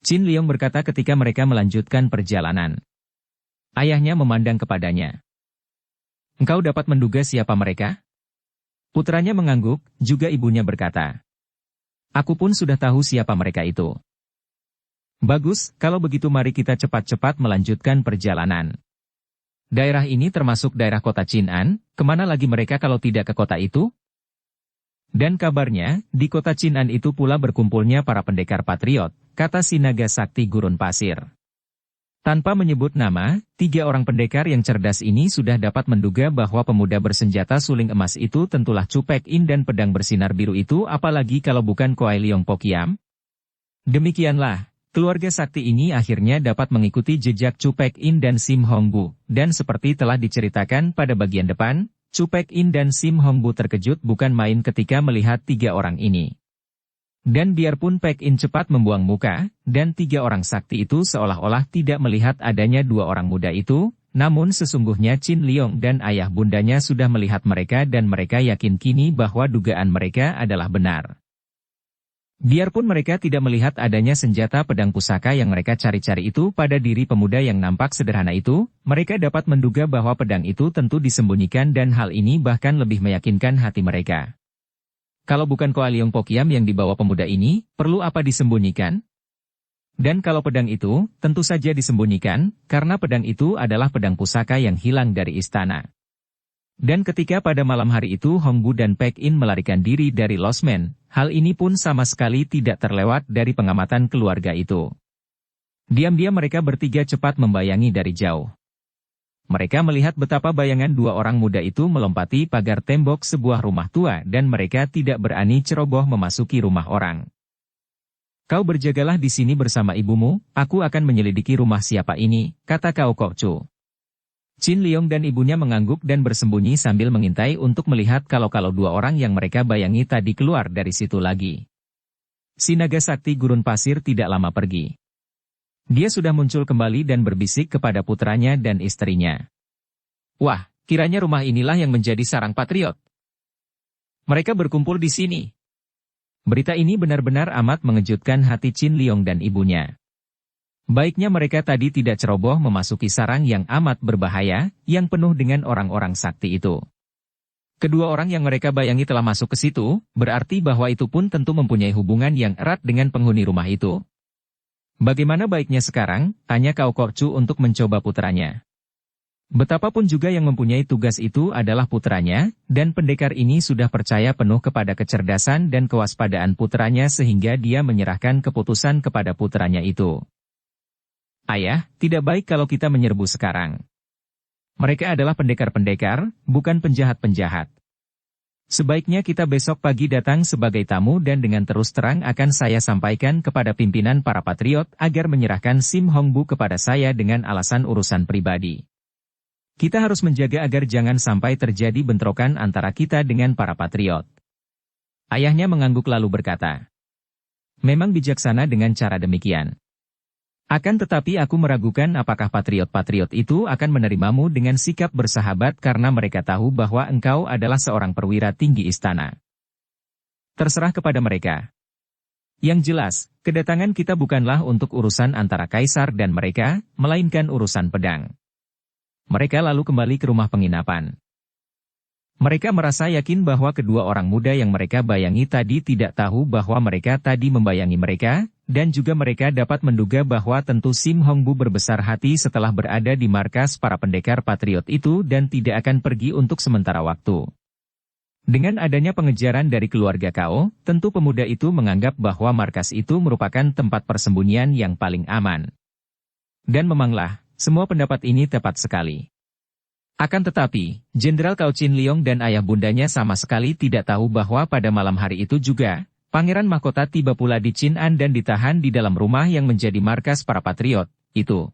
Qin Liong berkata ketika mereka melanjutkan perjalanan. Ayahnya memandang kepadanya. Engkau dapat menduga siapa mereka? Putranya mengangguk, juga ibunya berkata. Aku pun sudah tahu siapa mereka itu. Bagus, kalau begitu mari kita cepat-cepat melanjutkan perjalanan. Daerah ini termasuk daerah kota Chinan, kemana lagi mereka kalau tidak ke kota itu? Dan kabarnya, di kota Chinan itu pula berkumpulnya para pendekar patriot, kata si naga sakti gurun pasir. Tanpa menyebut nama, 3 orang pendekar yang cerdas ini sudah dapat menduga bahwa pemuda bersenjata suling emas itu tentulah Chu Pek In dan pedang bersinar biru itu apalagi kalau bukan Kuai Leong Pokiam. Demikianlah, Keluarga sakti ini akhirnya dapat mengikuti jejak Chu Pek In dan Sim Hong Bu, dan seperti telah diceritakan pada bagian depan, Chu Pek In dan Sim Hong Bu terkejut bukan main ketika melihat tiga orang ini. Dan biarpun Pek In cepat membuang muka, dan tiga orang sakti itu seolah-olah tidak melihat adanya dua orang muda itu, namun sesungguhnya Qin Liong dan ayah bundanya sudah melihat mereka dan mereka yakin kini bahwa dugaan mereka adalah benar. Biarpun mereka tidak melihat adanya senjata pedang pusaka yang mereka cari-cari itu pada diri pemuda yang nampak sederhana itu, mereka dapat menduga bahwa pedang itu tentu disembunyikan dan hal ini bahkan lebih meyakinkan hati mereka. Kalau bukan Koa Liong Pokiam yang dibawa pemuda ini, perlu apa disembunyikan? Dan kalau pedang itu, tentu saja disembunyikan, karena pedang itu adalah pedang pusaka yang hilang dari istana. Dan ketika pada malam hari itu Hong Bu dan Pek In melarikan diri dari Losmen, hal ini pun sama sekali tidak terlewat dari pengamatan keluarga itu. Diam-diam mereka bertiga cepat membayangi dari jauh. Mereka melihat betapa bayangan dua orang muda itu melompati pagar tembok sebuah rumah tua dan mereka tidak berani ceroboh memasuki rumah orang. Kau berjagalah di sini bersama ibumu, aku akan menyelidiki rumah siapa ini, kata Cao Kok Chu. Qin Liong dan ibunya mengangguk dan bersembunyi sambil mengintai untuk melihat kalau dua orang yang mereka bayangi tadi keluar dari situ lagi. Si naga sakti gurun pasir tidak lama pergi. Dia sudah muncul kembali dan berbisik kepada putranya dan istrinya. Wah, kiranya rumah inilah yang menjadi sarang patriot. Mereka berkumpul di sini. Berita ini benar-benar amat mengejutkan hati Qin Liong dan ibunya. Baiknya mereka tadi tidak ceroboh memasuki sarang yang amat berbahaya, yang penuh dengan orang-orang sakti itu. Kedua orang yang mereka bayangi telah masuk ke situ, berarti bahwa itu pun tentu mempunyai hubungan yang erat dengan penghuni rumah itu. Bagaimana baiknya sekarang, tanya Cao Kok Chu untuk mencoba putranya. Betapapun juga yang mempunyai tugas itu adalah putranya, dan pendekar ini sudah percaya penuh kepada kecerdasan dan kewaspadaan putranya sehingga dia menyerahkan keputusan kepada putranya itu. Ayah, tidak baik kalau kita menyerbu sekarang. Mereka adalah pendekar-pendekar, bukan penjahat-penjahat. Sebaiknya kita besok pagi datang sebagai tamu dan dengan terus terang akan saya sampaikan kepada pimpinan para patriot agar menyerahkan Sim Hong Bu kepada saya dengan alasan urusan pribadi. Kita harus menjaga agar jangan sampai terjadi bentrokan antara kita dengan para patriot. Ayahnya mengangguk lalu berkata, memang bijaksana dengan cara demikian. Akan tetapi aku meragukan apakah patriot-patriot itu akan menerimamu dengan sikap bersahabat karena mereka tahu bahwa engkau adalah seorang perwira tinggi istana. Terserah kepada mereka. Yang jelas, kedatangan kita bukanlah untuk urusan antara kaisar dan mereka, melainkan urusan pedang. Mereka lalu kembali ke rumah penginapan. Mereka merasa yakin bahwa kedua orang muda yang mereka bayangi tadi tidak tahu bahwa mereka tadi membayangi mereka, dan juga mereka dapat menduga bahwa tentu Sim Hong Bu berbesar hati setelah berada di markas para pendekar patriot itu dan tidak akan pergi untuk sementara waktu. Dengan adanya pengejaran dari keluarga Cao, tentu pemuda itu menganggap bahwa markas itu merupakan tempat persembunyian yang paling aman. Dan memanglah, semua pendapat ini tepat sekali. Akan tetapi, Jenderal Cao Qin Liong dan ayah bundanya sama sekali tidak tahu bahwa pada malam hari itu juga, Pangeran Mahkota tiba pula di Qin'an dan ditahan di dalam rumah yang menjadi markas para patriot, itu.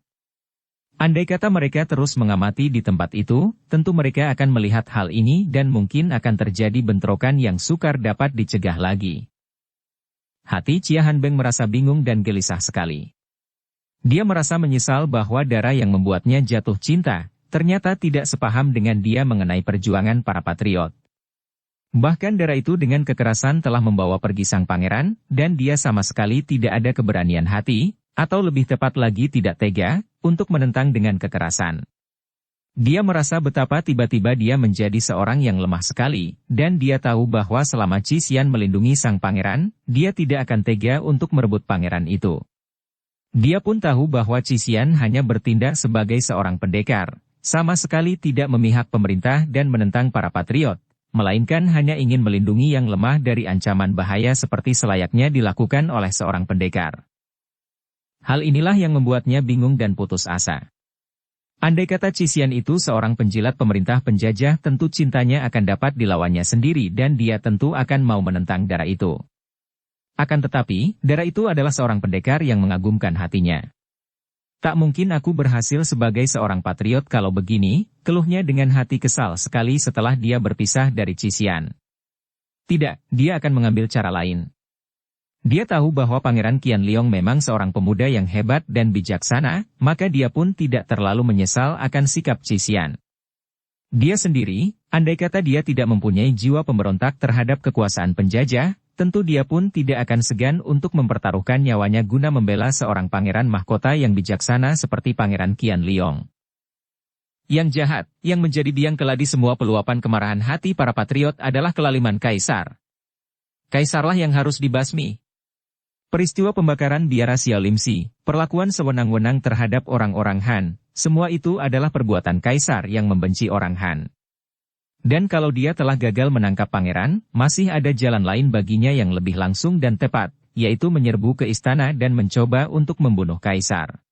Andai kata mereka terus mengamati di tempat itu, tentu mereka akan melihat hal ini dan mungkin akan terjadi bentrokan yang sukar dapat dicegah lagi. Hati Chia Hanbeng merasa bingung dan gelisah sekali. Dia merasa menyesal bahwa darah yang membuatnya jatuh cinta, ternyata tidak sepaham dengan dia mengenai perjuangan para patriot. Bahkan darah itu dengan kekerasan telah membawa pergi sang pangeran, dan dia sama sekali tidak ada keberanian hati, atau lebih tepat lagi tidak tega, untuk menentang dengan kekerasan. Dia merasa betapa tiba-tiba dia menjadi seorang yang lemah sekali, dan dia tahu bahwa selama Qi Xian melindungi sang pangeran, dia tidak akan tega untuk merebut pangeran itu. Dia pun tahu bahwa Qi Xian hanya bertindak sebagai seorang pendekar, sama sekali tidak memihak pemerintah dan menentang para patriot, melainkan hanya ingin melindungi yang lemah dari ancaman bahaya seperti selayaknya dilakukan oleh seorang pendekar. Hal inilah yang membuatnya bingung dan putus asa. Andai kata Qi Xian itu seorang penjilat pemerintah penjajah, tentu cintanya akan dapat dilawannya sendiri dan dia tentu akan mau menentang darah itu. Akan tetapi, Dara itu adalah seorang pendekar yang mengagumkan hatinya. Tak mungkin aku berhasil sebagai seorang patriot kalau begini, keluhnya dengan hati kesal sekali setelah dia berpisah dari Cisian. Tidak, dia akan mengambil cara lain. Dia tahu bahwa Pangeran Qianliong memang seorang pemuda yang hebat dan bijaksana, maka dia pun tidak terlalu menyesal akan sikap Cisian. Dia sendiri, andai kata dia tidak mempunyai jiwa pemberontak terhadap kekuasaan penjajah, tentu dia pun tidak akan segan untuk mempertaruhkan nyawanya guna membela seorang pangeran mahkota yang bijaksana seperti Pangeran Qianliong. Yang jahat, yang menjadi biang keladi semua peluapan kemarahan hati para patriot adalah kelaliman Kaisar. Kaisarlah yang harus dibasmi. Peristiwa pembakaran biara Xiao Limsi, perlakuan sewenang-wenang terhadap orang-orang Han, semua itu adalah perbuatan Kaisar yang membenci orang Han. Dan kalau dia telah gagal menangkap pangeran, masih ada jalan lain baginya yang lebih langsung dan tepat, yaitu menyerbu ke istana dan mencoba untuk membunuh Kaisar.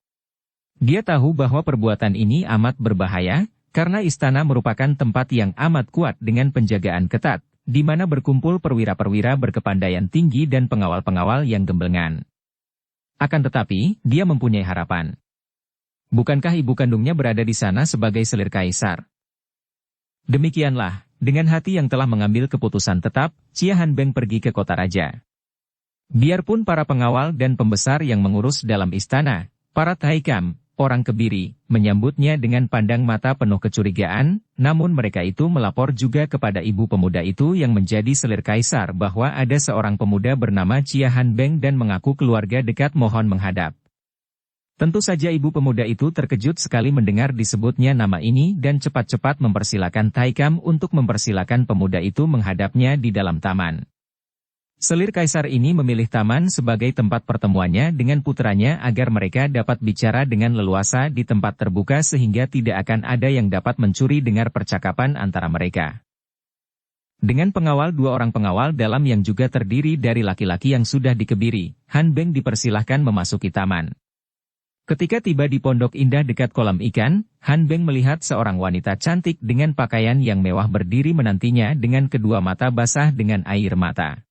Dia tahu bahwa perbuatan ini amat berbahaya, karena istana merupakan tempat yang amat kuat dengan penjagaan ketat, di mana berkumpul perwira-perwira berkepandaian tinggi dan pengawal-pengawal yang gemblengan. Akan tetapi, dia mempunyai harapan. Bukankah ibu kandungnya berada di sana sebagai selir Kaisar? Demikianlah, dengan hati yang telah mengambil keputusan tetap, Chia Hanbeng pergi ke kota raja. Biarpun para pengawal dan pembesar yang mengurus dalam istana, para taikam, orang kebiri, menyambutnya dengan pandang mata penuh kecurigaan, namun mereka itu melapor juga kepada ibu pemuda itu yang menjadi selir Kaisar bahwa ada seorang pemuda bernama Chia Hanbeng dan mengaku keluarga dekat mohon menghadap. Tentu saja ibu pemuda itu terkejut sekali mendengar disebutnya nama ini dan cepat-cepat mempersilakan Taikam untuk mempersilakan pemuda itu menghadapnya di dalam taman. Selir Kaisar ini memilih taman sebagai tempat pertemuannya dengan putranya agar mereka dapat bicara dengan leluasa di tempat terbuka sehingga tidak akan ada yang dapat mencuri dengar percakapan antara mereka. Dengan pengawal dua orang pengawal dalam yang juga terdiri dari laki-laki yang sudah dikebiri, Hanbeng dipersilahkan memasuki taman. Ketika tiba di pondok indah dekat kolam ikan, Hanbeng melihat seorang wanita cantik dengan pakaian yang mewah berdiri menantinya dengan kedua mata basah dengan air mata.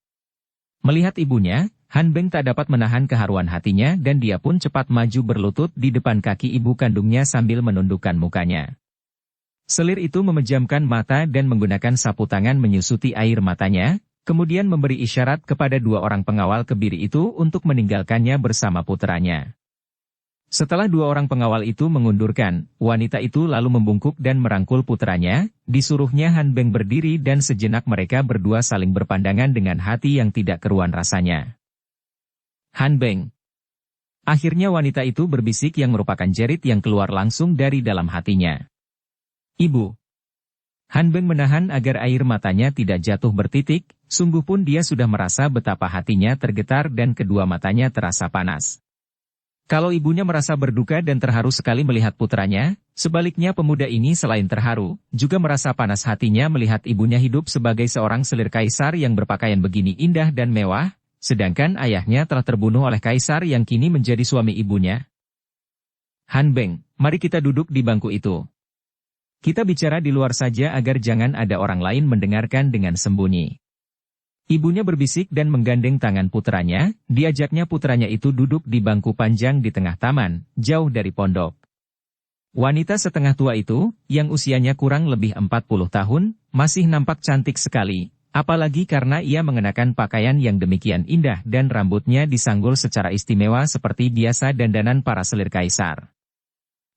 Melihat ibunya, Hanbeng tak dapat menahan keharuan hatinya dan dia pun cepat maju berlutut di depan kaki ibu kandungnya sambil menundukkan mukanya. Selir itu memejamkan mata dan menggunakan sapu tangan menyusuti air matanya, kemudian memberi isyarat kepada dua orang pengawal kebiri itu untuk meninggalkannya bersama putranya. Setelah dua orang pengawal itu mengundurkan, wanita itu lalu membungkuk dan merangkul putranya, disuruhnya Hanbeng berdiri dan sejenak mereka berdua saling berpandangan dengan hati yang tidak keruan rasanya. Hanbeng. Akhirnya wanita itu berbisik yang merupakan jerit yang keluar langsung dari dalam hatinya. Ibu. Hanbeng menahan agar air matanya tidak jatuh bertitik, sungguh pun dia sudah merasa betapa hatinya tergetar dan kedua matanya terasa panas. Kalau ibunya merasa berduka dan terharu sekali melihat putranya, sebaliknya pemuda ini selain terharu, juga merasa panas hatinya melihat ibunya hidup sebagai seorang selir Kaisar yang berpakaian begini indah dan mewah, sedangkan ayahnya telah terbunuh oleh Kaisar yang kini menjadi suami ibunya. Hanbeng, mari kita duduk di bangku itu. Kita bicara di luar saja agar jangan ada orang lain mendengarkan dengan sembunyi. Ibunya berbisik dan menggandeng tangan putranya, diajaknya putranya itu duduk di bangku panjang di tengah taman, jauh dari pondok. Wanita setengah tua itu, yang usianya kurang lebih 40 tahun, masih nampak cantik sekali, apalagi karena ia mengenakan pakaian yang demikian indah dan rambutnya disanggul secara istimewa seperti biasa dandanan para selir Kaisar.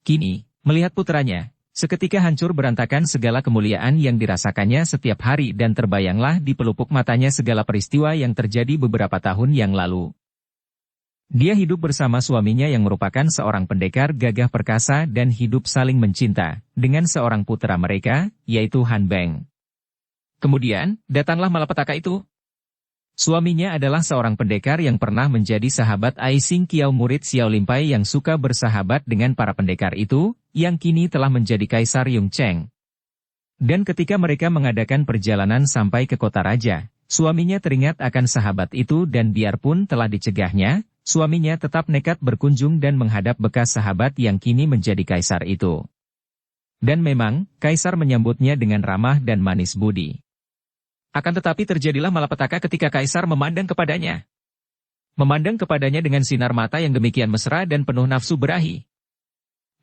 Kini, melihat putranya, seketika hancur berantakan segala kemuliaan yang dirasakannya setiap hari dan terbayanglah di pelupuk matanya segala peristiwa yang terjadi beberapa tahun yang lalu. Dia hidup bersama suaminya yang merupakan seorang pendekar gagah perkasa dan hidup saling mencinta, dengan seorang putra mereka, yaitu Hanbeng. Kemudian, datanglah malapetaka itu. Suaminya adalah seorang pendekar yang pernah menjadi sahabat Ai Xing Kiao murid Xiao Limpai yang suka bersahabat dengan para pendekar itu, yang kini telah menjadi Kaisar Yung Cheng. Dan ketika mereka mengadakan perjalanan sampai ke kota raja, suaminya teringat akan sahabat itu dan biarpun telah dicegahnya, suaminya tetap nekat berkunjung dan menghadap bekas sahabat yang kini menjadi Kaisar itu. Dan memang, Kaisar menyambutnya dengan ramah dan manis budi. Akan tetapi terjadilah malapetaka ketika Kaisar memandang kepadanya. memandang kepadanya dengan sinar mata yang demikian mesra dan penuh nafsu berahi.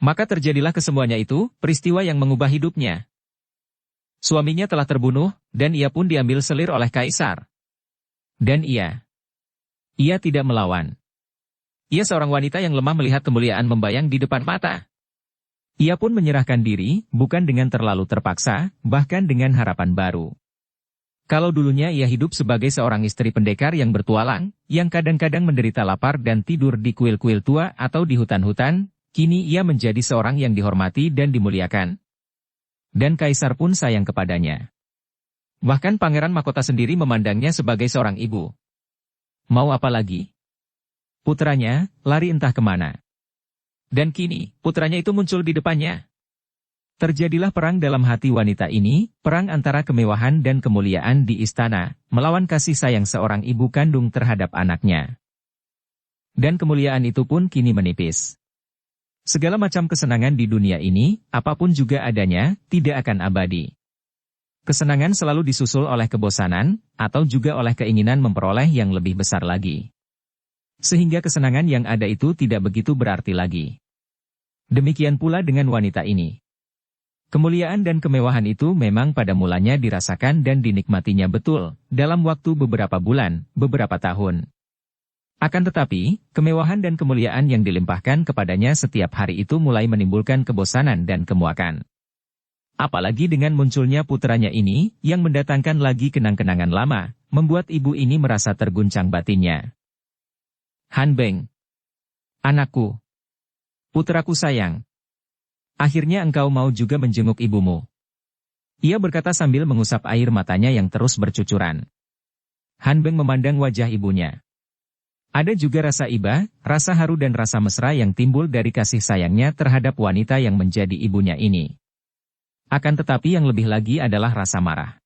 Maka terjadilah kesemuanya itu, peristiwa yang mengubah hidupnya. Suaminya telah terbunuh, dan ia pun diambil selir oleh kaisar. Dan ia tidak melawan. Ia seorang wanita yang lemah melihat kemuliaan membayang di depan mata. Ia pun menyerahkan diri, bukan dengan terlalu terpaksa, bahkan dengan harapan baru. Kalau dulunya ia hidup sebagai seorang istri pendekar yang bertualang, yang kadang-kadang menderita lapar dan tidur di kuil-kuil tua atau di hutan-hutan, kini ia menjadi seorang yang dihormati dan dimuliakan. Dan kaisar pun sayang kepadanya. Bahkan Pangeran Mahkota sendiri memandangnya sebagai seorang ibu. Mau apa lagi? Putranya, lari entah kemana. Dan kini, putranya itu muncul di depannya. Terjadilah perang dalam hati wanita ini, perang antara kemewahan dan kemuliaan di istana, melawan kasih sayang seorang ibu kandung terhadap anaknya. Dan kemuliaan itu pun kini menipis. Segala macam kesenangan di dunia ini, apapun juga adanya, tidak akan abadi. Kesenangan selalu disusul oleh kebosanan, atau juga oleh keinginan memperoleh yang lebih besar lagi. Sehingga kesenangan yang ada itu tidak begitu berarti lagi. Demikian pula dengan wanita ini. Kemuliaan dan kemewahan itu memang pada mulanya dirasakan dan dinikmatinya betul, dalam waktu beberapa bulan, beberapa tahun. Akan tetapi, kemewahan dan kemuliaan yang dilimpahkan kepadanya setiap hari itu mulai menimbulkan kebosanan dan kemuakan. Apalagi dengan munculnya putranya ini, yang mendatangkan lagi kenang-kenangan lama, membuat ibu ini merasa terguncang batinnya. Han Beng. Anakku. Putraku sayang. Akhirnya engkau mau juga menjenguk ibumu. Ia berkata sambil mengusap air matanya yang terus bercucuran. Han Beng memandang wajah ibunya. Ada juga rasa iba, rasa haru dan rasa mesra yang timbul dari kasih sayangnya terhadap wanita yang menjadi ibunya ini. Akan tetapi yang lebih lagi adalah rasa marah.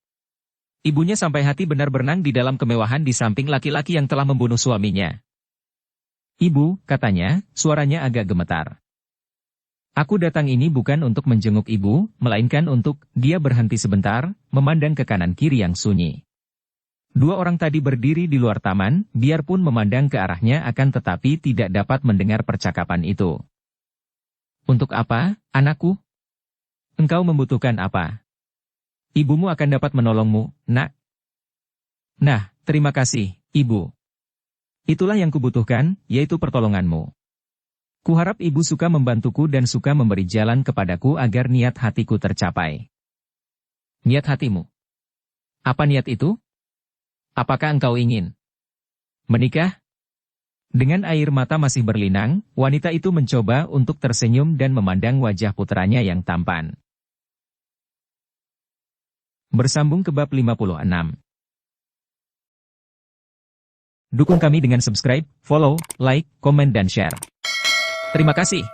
Ibunya sampai hati benar berenang di dalam kemewahan di samping laki-laki yang telah membunuh suaminya. Ibu, katanya, suaranya agak gemetar. Aku datang ini bukan untuk menjenguk ibu, melainkan untuk, dia berhenti sebentar, memandang ke kanan kiri yang sunyi. Dua orang tadi berdiri di luar taman, biarpun memandang ke arahnya akan tetapi tidak dapat mendengar percakapan itu. Untuk apa, anakku? Engkau membutuhkan apa? Ibumu akan dapat menolongmu, nak. Nah, terima kasih, ibu. Itulah yang kubutuhkan, yaitu pertolonganmu. Kuharap ibu suka membantuku dan suka memberi jalan kepadaku agar niat hatiku tercapai. Niat hatimu? Apa niat itu? Apakah engkau ingin menikah? Dengan air mata masih berlinang, wanita itu mencoba untuk tersenyum dan memandang wajah putranya yang tampan. Bersambung ke bab 56. Dukung kami dengan subscribe, follow, like, komen dan share. Terima kasih.